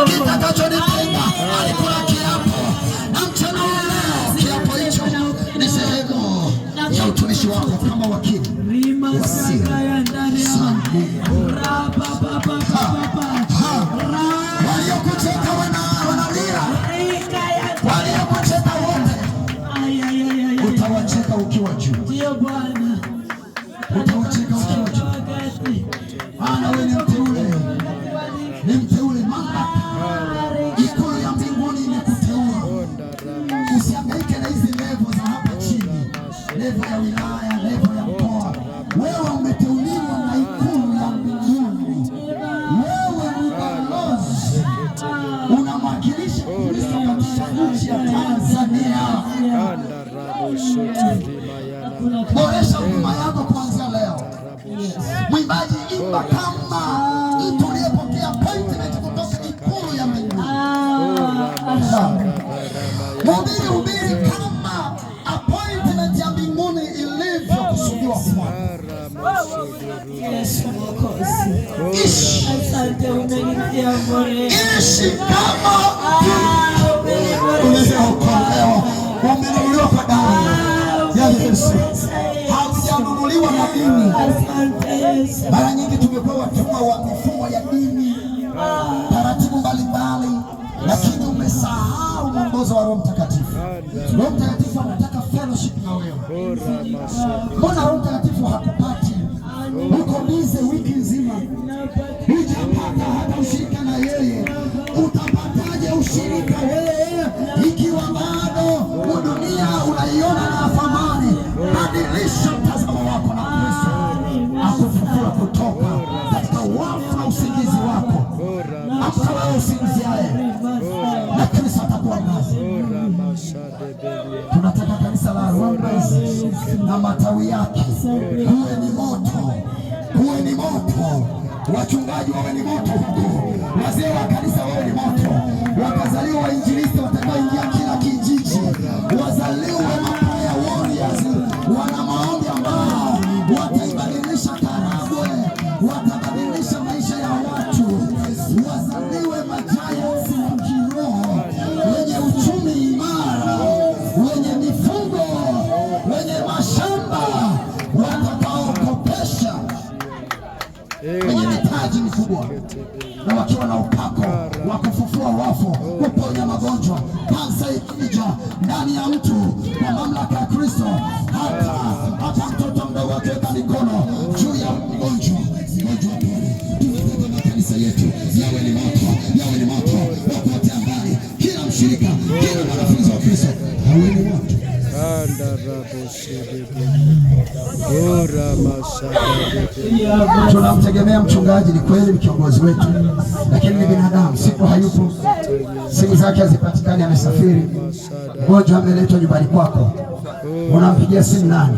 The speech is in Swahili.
kitakachonipenda. Alikula kiapo na mchana wa leo kiapo hicho ni sehemu ya utumishi wako kama wakili wa siri. Waliokucheka wanalia, waliokucheka wote utawacheka ukiwa juu. Utawacheka ukiwa juu. Maana wewe ni mteule, ni mteule. Mamlaka ikulu ya mbinguni imekuteua. Usihangaike na hizi levo za hapa chini, levo ya wilaya, levo ya mkoa. Wewe umeteuliwa na ikulu ya mbinguni. Wewe ni balozi, unamwakilisha Kristo katika nchi ya Tanzania. Boresha huduma yako kuanzia leo. Mwimbaji, imba kama mtu uliyepokea appointment kutoka ikulu ya mbinguni. Mhubiri kama appointment ya mbinguni ilivyokusudiwa kwako. Ishi kama ulivyokolewa, umenunuliwa kwa damu ya Yesu. Haujanunuliwa na dini. Mara nyingi tumekuwa watumwa wa mifumo ya dini, taratibu mbalimbali, lakini umesahau mwongozo wa Roho Mtakatifu. Roho Mtakatifu anataka fellowship na wewe. Mbona Roho Mtakatifu hakupati? Uko bize wiki nzima, hujapata hata ushirika na yeye. Utapataje ushirika wewe ikiwa bado dunia unaiona na thamani? Badilisha mtazamo wako na Kristo akufufua kutoka katika wafu na usingizi wako. Amka wewe usingiziaye, na Kristo atakuangaza. Tunataka kanisa la Runrise na matawi yake kuwe ni moto, kuwe ni moto. Wachungaji wawe ni moto huko, wazee wa kanisa wawe ni moto, wakazaliwa wainjilisti watakaoingia kila kijiji, wazaliwe maprayer warriors, wana maombi ambao wataibadilisha Karagwe, watabadilisha maisha ya watu, wazaliwe majiants wa kiroho wenye uchumi imara, wenye mifugo, wenye mashamba, watakaokopesha, wenye mitaji mikubwa, na wakiwa na upako wa kufufua wafu, kuponya magonjwa. Kansa ikija ndani ya mtu kwa mamlaka ya Kristo, hata mtoto mdogo akiweka mikono juu ya mgonjwa pole. Tunataka makanisa yetu yawe ni moto, yawe ni moto wa kuotea mbali. Kila mshirika, kila mwanafunzi wa Kristo awe ni moto. Tunamtegemea mchungaji, ni kweli, ni kiongozi wetu, lakini ni binadamu. Siku hayupo, simu zake hazipatikani, amesafiri. Mgonjwa ameletwa nyumbani kwako, unampigia simu nani?